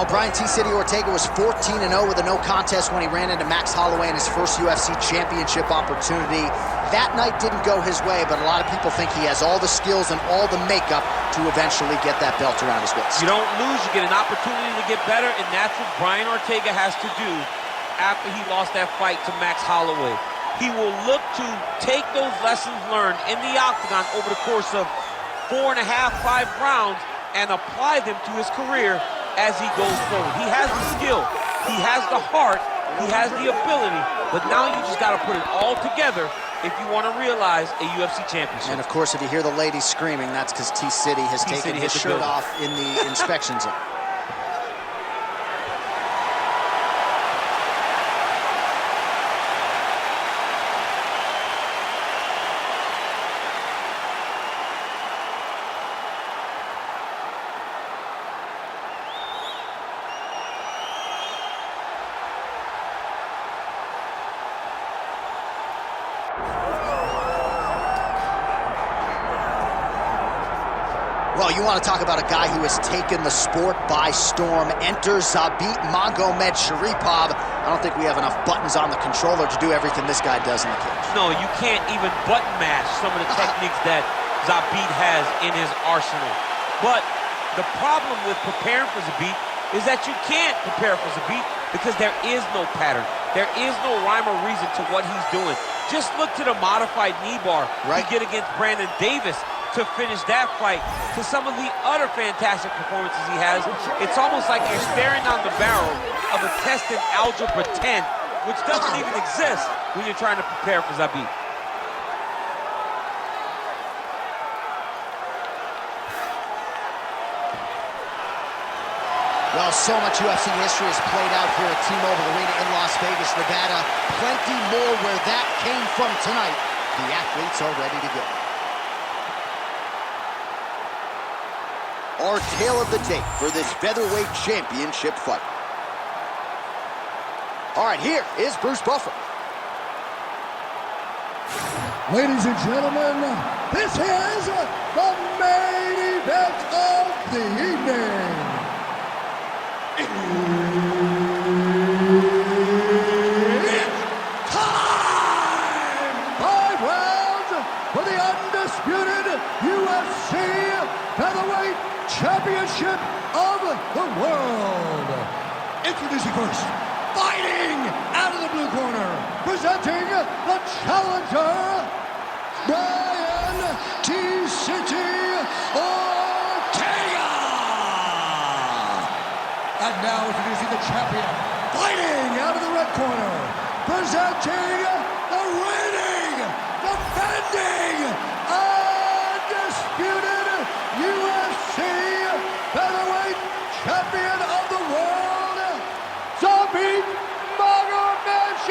Well, Brian T-City Ortega was 14-0 with a no contest when he ran into Max Holloway in his first UFC championship opportunity. That night didn't go his way, but a lot of people think he has all the skills and all the makeup to eventually get that belt around his waist. You don't lose, you get an opportunity to get better, and that's what Brian Ortega has to do after he lost that fight to Max Holloway. He will look to take those lessons learned in the octagon over the course of 4.5, 5 rounds and apply them to his career as he goes forward. He has the skill, he has the heart, he has the ability, but now you just got to put it all together if you want to realize a UFC championship. And of course, if you hear the ladies screaming, that's because T-City has taken his shirt off in the inspection zone. Well, you want to talk about a guy who has taken the sport by storm. Enter Zabit Magomedsharipov. I don't think we have enough buttons on the controller to do everything this guy does in the cage. No, you can't even button mash some of the techniques that Zabit has in his arsenal. But the problem with preparing for Zabit is that you can't prepare for Zabit because there is no pattern. There is no rhyme or reason to what he's doing. Just look to the modified knee bar he did against Brandon Davis to finish that fight, to some of the other fantastic performances he has. It's almost like you're staring down the barrel of a test in algebra 10, which doesn't even exist when you're trying to prepare for Zabit. Well, so much UFC history has played out here at T-Mobile Arena in Las Vegas, Nevada. Plenty more where that came from tonight. The athletes are ready to go. Our tale of the tape for this featherweight championship fight. All right, here is Bruce Buffer. Ladies and gentlemen, this is the main event of the evening. It's time! 5 rounds for the undisputed UFC featherweight championship of the world. Introducing first, fighting out of the blue corner, presenting the challenger, Brian T-City Ortega. And now introducing the champion, fighting out of the red corner, presenting the reigning, defending, undisputed UFC featherweight champion of the world, Zabit Magomedsharipov.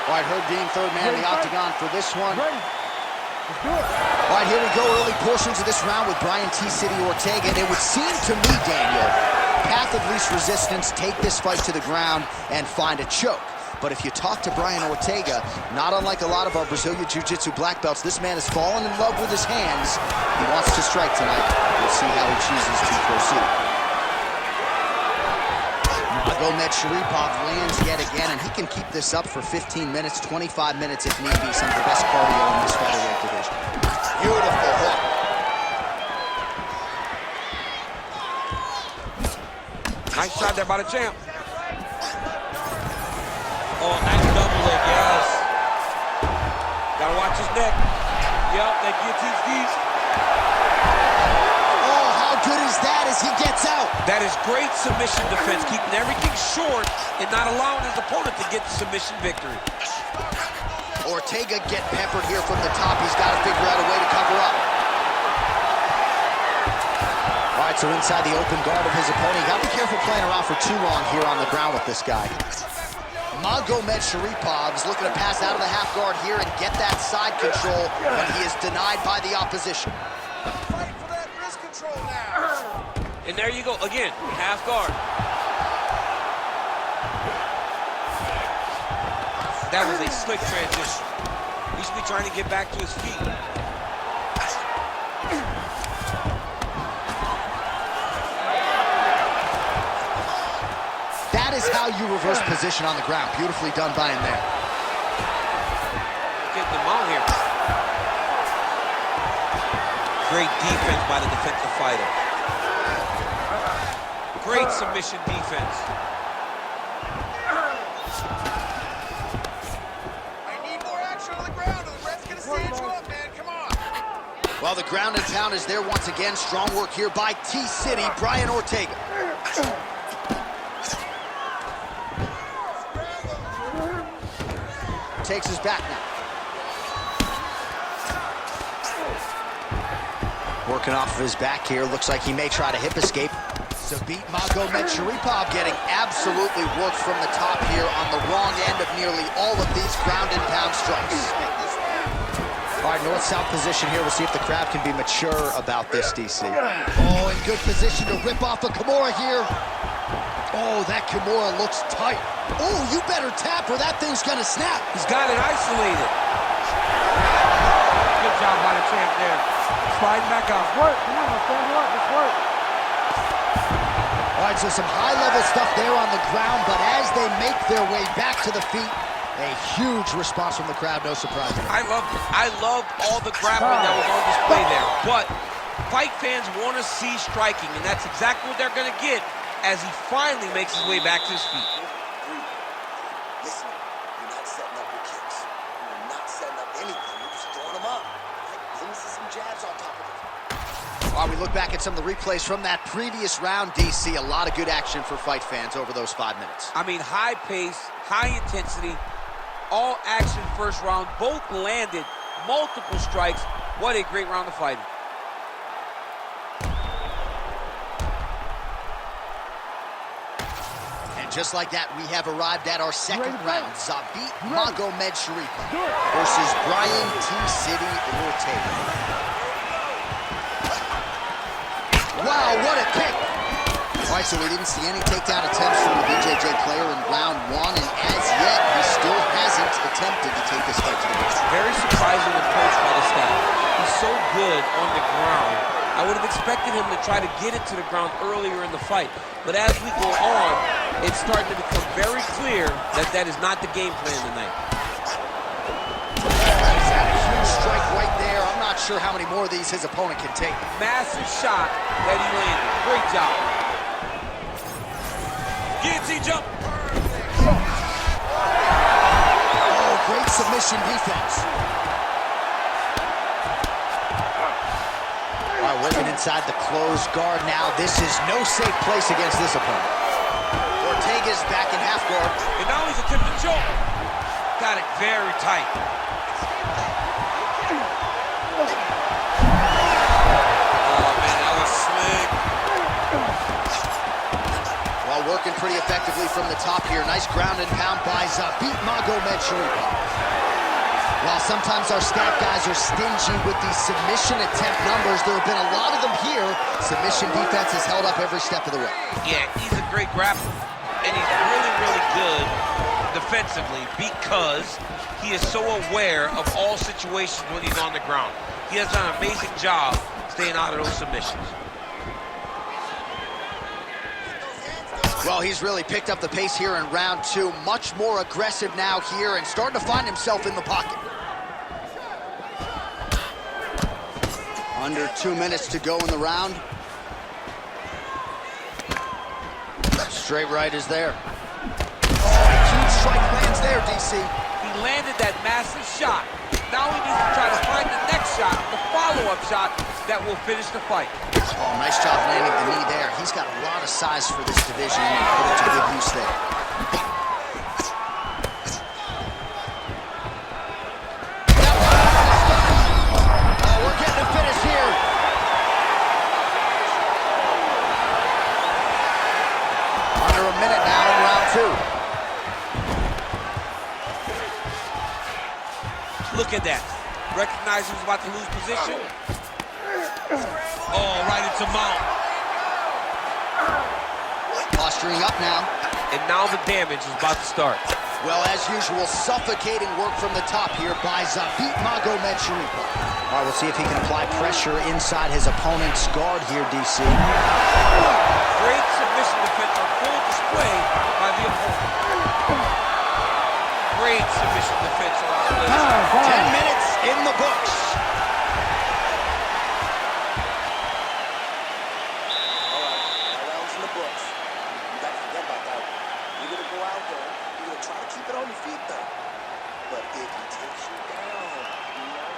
All right, Herb Dean, third man in the octagon for this one. Ready? Let's do it. All right, here we go. Early portions of this round with Brian T-City Ortega. And it would seem to me, Daniel, path of least resistance, take this fight to the ground and find a choke. But if you talk to Brian Ortega, not unlike a lot of our Brazilian Jiu-Jitsu black belts, this man has fallen in love with his hands. He wants to strike tonight. We'll see how he chooses to proceed. Magomedsharipov lands yet again, and he can keep this up for 15 minutes, 25 minutes if need be. Some of the best cardio in this featherweight division. Beautiful hook. Nice shot there by the champ. Oh, nice double leg, yes. Gotta watch his neck. Yup, that guillotine skis. Oh, how good is that as he gets out? That is great submission defense, keeping everything short and not allowing his opponent to get the submission victory. Ortega get peppered here from the top. He's got to figure out a way to cover up. All right, so inside the open guard of his opponent. You got to be careful playing around for too long here on the ground with this guy. Magomedsharipov is looking to pass out of the half guard here and get that side control, but he is denied by the opposition. Fight for that wrist control now. And there you go, again, half guard. That was a slick transition. He should be trying to get back to his feet. how you reverse position on the ground. Beautifully done by him there. Getting them out here. Great defense by the defensive fighter. Great submission defense. I need more action on the ground, or the ref's gonna stand you up, man. Come on. Well, the ground and pound is there once again. Strong work here by T-City, Brian Ortega. Takes his back now. Working off of his back here. Looks like he may try to hip escape. Zabit Magomedsharipov getting absolutely worked from the top here on the wrong end of nearly all of these ground and pound strikes. All right, north-south position here. We'll see if the crowd can be mature about this, DC. Oh, in good position to rip off a Kimura here. Oh, that Kimura looks tight. Oh, you better tap or that thing's gonna snap. He's got it isolated. Good job by the champ there. Sliding back out. Work, come on, stand up, let's work. All right, so some high-level stuff there on the ground, but as they make their way back to the feet, a huge response from the crowd, no surprise. I loved all the grappling that was on display there. But fight fans want to see striking, and that's exactly what they're going to get as he finally makes his way back to his feet. Listen, you're not setting up your kicks. You're not setting up anything. You're just throwing them up. Let me see some jabs on top of it. While we look back at some of the replays from that previous round, DC, a lot of good action for fight fans over those 5 minutes. I mean, high pace, high intensity, all action first round. Both landed multiple strikes. What a great round of fighting. And just like that, we have arrived at our second round. Zabit Magomedsharipov versus Brian T-City Ortega. Wow, what a kick! All right, so we didn't see any takedown attempts from the BJJ player in round one, and as yet, he still hasn't attempted to take this fight to the ground. Very surprising approach by the staff. He's so good on the ground. I would have expected him to try to get it to the ground earlier in the fight. But as we go on, it's starting to become very clear that that is not the game plan tonight. He's had a huge strike right there. I'm not sure how many more of these his opponent can take. Massive shot that he landed. Great job. Guillotine jump. Oh, great submission defense. All right, working inside the closed guard now. This is no safe place against this opponent. Ortega's back in half guard. And now he's attempting to choke. Got it very tight. Working pretty effectively from the top here. Nice ground and pound by Zabit Magomedsharipov. While sometimes our stat guys are stingy with these submission attempt numbers, there have been a lot of them here. Submission defense has held up every step of the way. Yeah, he's a great grappler. And he's really, really good defensively because he is so aware of all situations when he's on the ground. He has done an amazing job staying out of those submissions. Well, he's really picked up the pace here in round two. Much more aggressive now here and starting to find himself in the pocket. Under 2 minutes to go in the round. Straight right is there. Oh, a huge strike lands there, DC. He landed that massive shot. Now he needs to try to find the next shot, the follow-up shot that will finish the fight. Oh, nice job landing the knee there. He's got a lot of size for this division and put it to good use there. Oh, we're getting a finish here. Under a minute now in round two. Look at that. Recognize he was about to lose position. Oh, right into mount. Posturing up now. And now the damage is about to start. Well, as usual, suffocating work from the top here by Zabit Magomedsharipov. All right, we'll see if he can apply pressure inside his opponent's guard here, DC. Great submission defense on full display by the opponent. Great submission defense on display. 10 minutes in the books. All right, that round's in the books. You got to forget about that one. You're going to go out there. You're going to try to keep it on your feet, though. But if he takes you down, you know.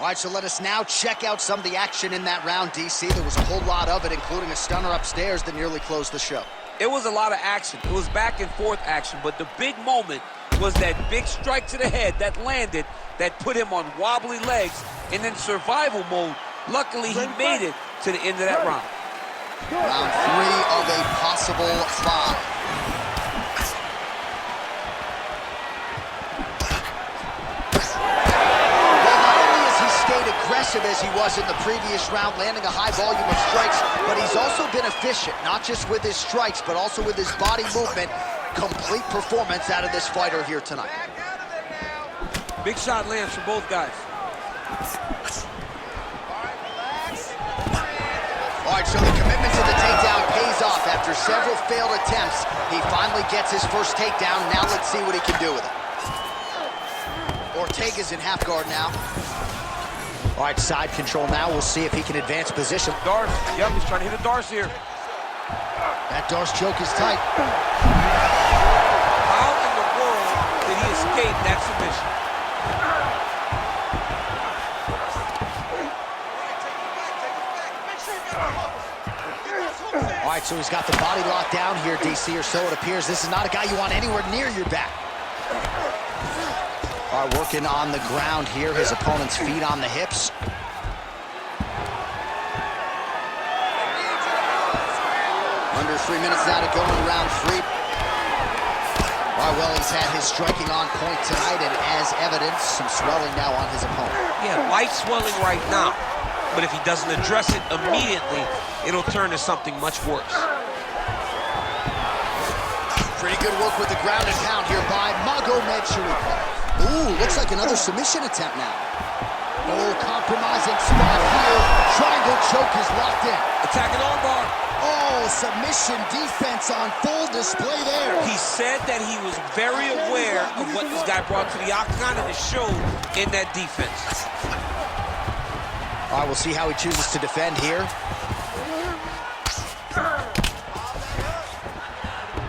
All right, so let us now check out some of the action in that round, DC. There was a whole lot of it, including a stunner upstairs that nearly closed the show. It was a lot of action. It was back and forth action, but the big moment was that big strike to the head that landed, that put him on wobbly legs, and in survival mode. Luckily, he made it to the end of that round. Round 3 of a possible 5. Aggressive as he was in the previous round, landing a high volume of strikes, but he's also been efficient, not just with his strikes, but also with his body movement. Complete performance out of this fighter here tonight. Big shot lands for both guys. All right, so the commitment to the takedown pays off. After several failed attempts, he finally gets his first takedown. Now let's see what he can do with it. Ortega's in half guard now. All right, side control now. We'll see if he can advance position. Darce, yep, he's trying to hit a Darce here. That Darce choke is tight. How in the world did he escape that submission? All right, so he's got the body locked down here, DC, or so it appears. This is not a guy you want anywhere near your back. All right, working on the ground here. His opponent's feet on the hips. Under 3 minutes now to go in round 3. All right, well, he's had his striking on point tonight, and as evidence, some swelling now on his opponent. Yeah, light swelling right now, but if he doesn't address it immediately, it'll turn to something much worse. Pretty good work with the ground and pound here by Magomedsharipov. Ooh, looks like another submission attempt now. Oh, compromising spot here. Triangle choke is locked in. Attacking armbar. Oh, submission defense on full display there. He said that he was very aware of what this guy brought to the octagon, and it showed in that defense. All right, we'll see how he chooses to defend here.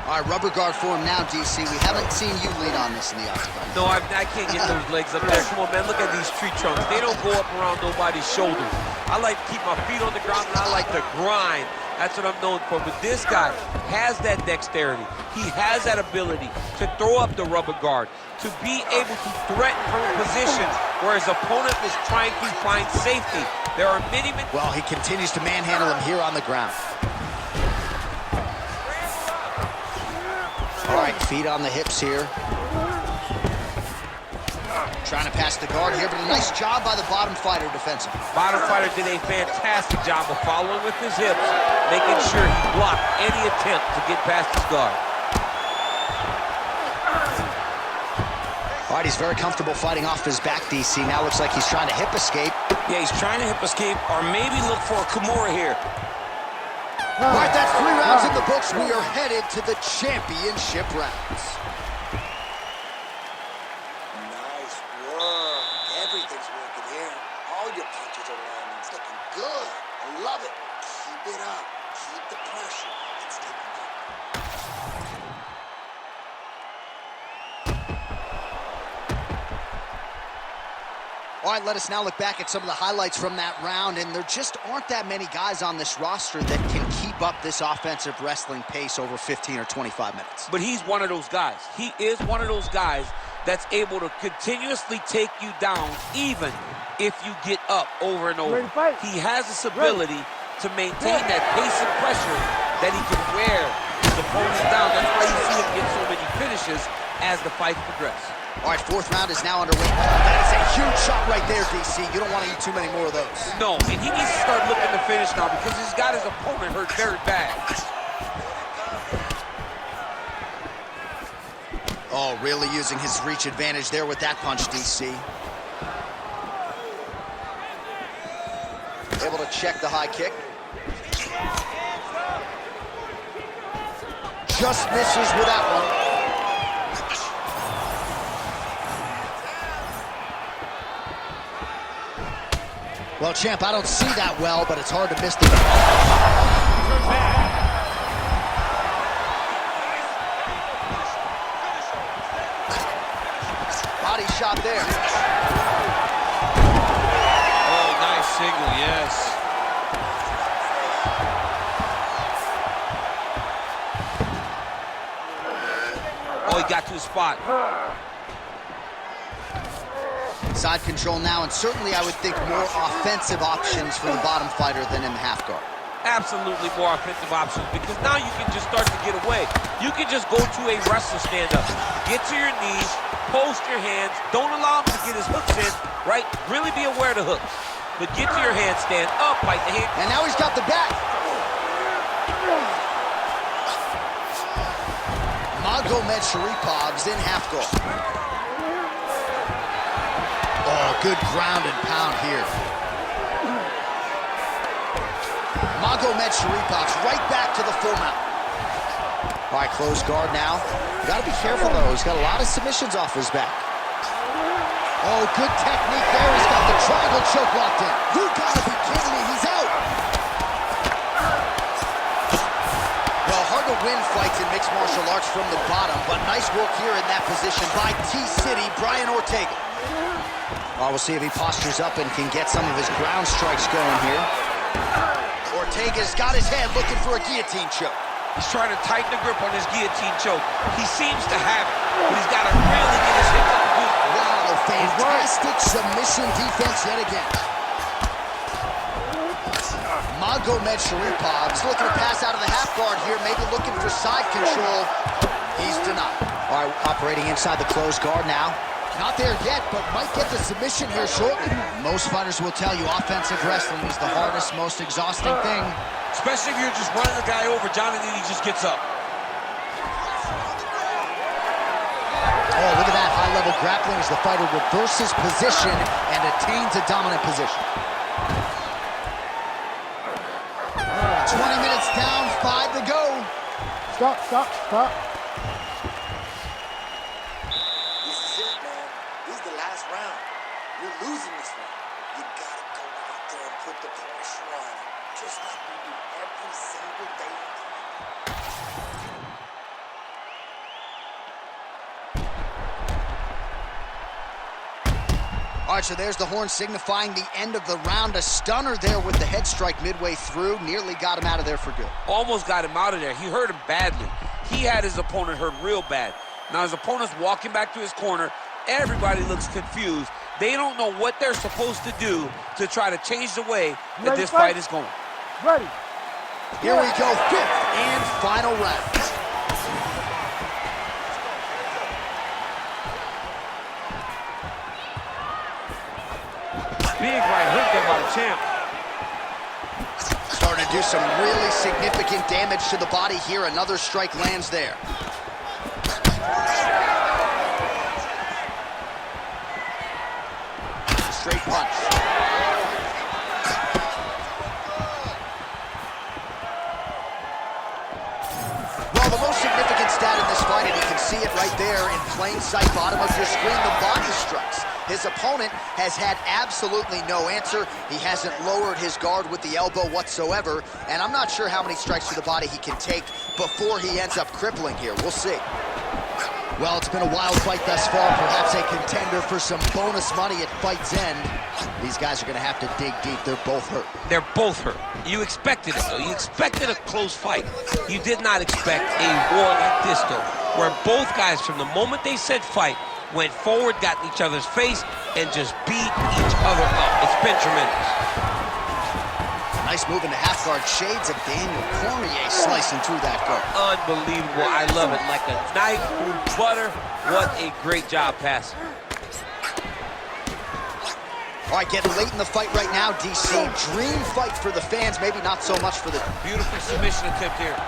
All right, rubber guard for him now, DC. We haven't seen you lead on this in the octagon. No, I can't get those legs up there. Come on, man, look at these tree trunks. They don't go up around nobody's shoulders. I like to keep my feet on the ground, and I like to grind. That's what I'm known for. But this guy has that dexterity. He has that ability to throw up the rubber guard, to be able to threaten from a position where his opponent was trying to find safety. There are many... Well, he continues to manhandle him here on the ground. All right, feet on the hips here. Trying to pass the guard here, but a nice job by the bottom fighter defensively. Bottom fighter did a fantastic job of following with his hips, making sure he blocked any attempt to get past his guard. All right, he's very comfortable fighting off his back, DC. Now looks like he's trying to hip escape. Yeah, he's trying to hip escape or maybe look for a Kimura here. All right, that's 3 rounds in the books. We are headed to the championship rounds. Nice work. Everything's working here. All your punches are landing. It's looking good. I love it. Keep it up. Keep the pressure. It's taking time. All right, let us now look back at some of the highlights from that round, and there just aren't that many guys on this roster that can keep up this offensive wrestling pace over 15 or 25 minutes. But he's one of those guys. He is one of those guys that's able to continuously take you down even if you get up over and over. He has this ability to maintain that pace and pressure that he can wear his opponents down. That's why you see him get so many finishes as the fight progresses. All right, fourth round is now underway. That is a huge shot right there, DC. You don't want to eat too many more of those. No, and he needs to start looking to finish now because he's got his opponent hurt very bad. Oh, really using his reach advantage there with that punch, DC. Able to check the high kick. Just misses with that one. Well, champ, I don't see that well, but it's hard to miss the... Body shot there. Oh, nice single, yes. Oh, he got to the spot. Side control now, and certainly I would think more offensive options for the bottom fighter than in the half guard. Absolutely more offensive options because now you can just start to get away. You can just go to a wrestler stand-up. Get to your knees, post your hands, don't allow him to get his hooks in, right? Really be aware of the hooks. But get to your hand, stand up, bite the hand. And now he's got the back. Magomedsharipov in half guard. Oh, good ground and pound here. Magomedsharipov right back to the full mount. All right, close guard now. Got to be careful, though. He's got a lot of submissions off his back. Oh, good technique there. He's got the triangle choke locked in. You got to be kidding me. He's out. Well, hard to win fights in mixed martial arts from the bottom, but nice work here in that position by T-City, Brian Ortega. We'll see if he postures up and can get some of his ground strikes going here. Ortega's got his head looking for a guillotine choke. He's trying to tighten the grip on his guillotine choke. He seems to have it, but he's got to really get his hips up good. Wow, fantastic submission defense yet again. Magomedsharipov looking to pass out of the half guard here, maybe looking for side control. He's denied. All right, operating inside the closed guard now. Not there yet, but might get the submission here shortly. Most fighters will tell you offensive wrestling is the hardest, most exhausting thing. Especially if you're just running the guy over, Jonathan, he just gets up. Oh, look at that high-level grappling as the fighter reverses position and attains a dominant position. 20 minutes down, 5 to go. Stop, stop, stop. You're losing this one. You gotta go out there and put the pressure on him, just like we do every single day. All right, so there's the horn signifying the end of the round. A stunner there with the head strike midway through. Nearly got him out of there for good. Almost got him out of there. He hurt him badly. He had his opponent hurt real bad. Now his opponent's walking back to his corner. Everybody looks confused. They don't know what they're supposed to do to try to change the way that this fight is going. Ready. Here we go, fifth and final round. Big right hook there by the champ. Starting to do some really significant damage to the body here. Another strike lands there. Straight punch. Well, the most significant stat in this fight, and you can see it right there in plain sight, bottom of your screen, the body strikes. His opponent has had absolutely no answer. He hasn't lowered his guard with the elbow whatsoever, and I'm not sure how many strikes to the body he can take before he ends up crippling here. We'll see. Well, it's been a wild fight thus far, perhaps a contender for some bonus money at fight's end. These guys are going to have to dig deep. They're both hurt. They're both hurt. You expected it, though. You expected a close fight. You did not expect a war like this, though, where both guys, from the moment they said fight, went forward, got in each other's face, and just beat each other up. It's been tremendous. Nice move into half guard. Shades of Daniel Cormier slicing through that guard. Unbelievable. I love it. Like a knife through butter. What a great job passing. All right, getting late in the fight right now, DC. Dream fight for the fans, maybe not so much for the... Beautiful submission attempt here.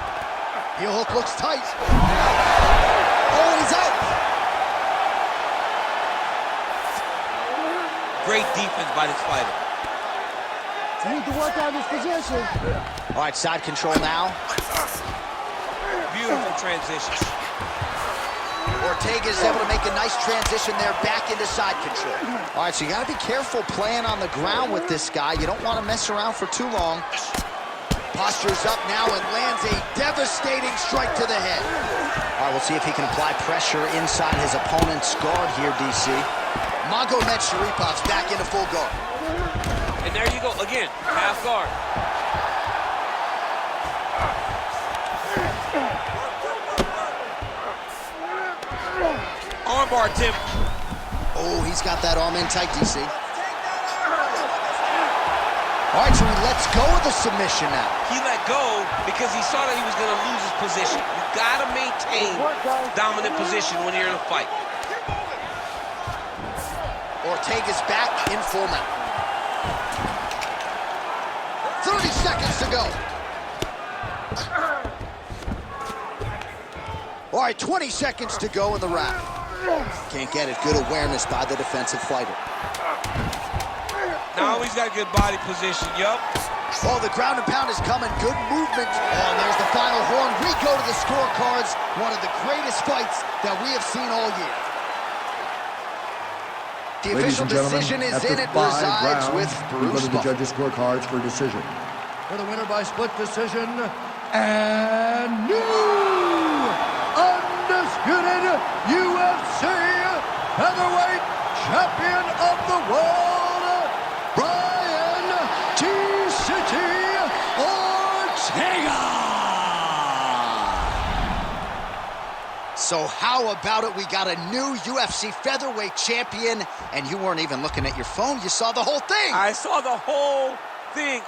Heel hook looks tight. Oh, and he's out. Great defense by this fighter. You need to work on this position. All right, side control now. Beautiful transition. Ortega is able to make a nice transition there back into side control. All right, so you got to be careful playing on the ground with this guy. You don't want to mess around for too long. Postures up now and lands a devastating strike to the head. All right, we'll see if he can apply pressure inside his opponent's guard here, DC. Magomedsharipov back into full guard. And there you go, again, half guard. Armbar attempt. Oh, he's got that arm in tight, DC. All right, so he lets go of the submission now. He let go because he saw that he was going to lose his position. You got to maintain dominant position when you're in a fight. Ortega's back in full mount. 30 seconds to go. All right, 20 seconds to go in the round. Can't get it. Good awareness by the defensive fighter. Now he's got good body position, yup. Oh, the ground and pound is coming. Good movement. Oh, and there's the final horn. We go to the scorecards. One of the greatest fights that we have seen all year. The official decision is in. It resides with Bruce. We go to the judges' scorecards for decision. For the winner by split decision, and new undisputed UFC featherweight champion of the world, Brian T-City Ortega. So how about it? We got a new UFC featherweight champion, and you weren't even looking at your phone. You saw the whole thing. I saw the whole thing.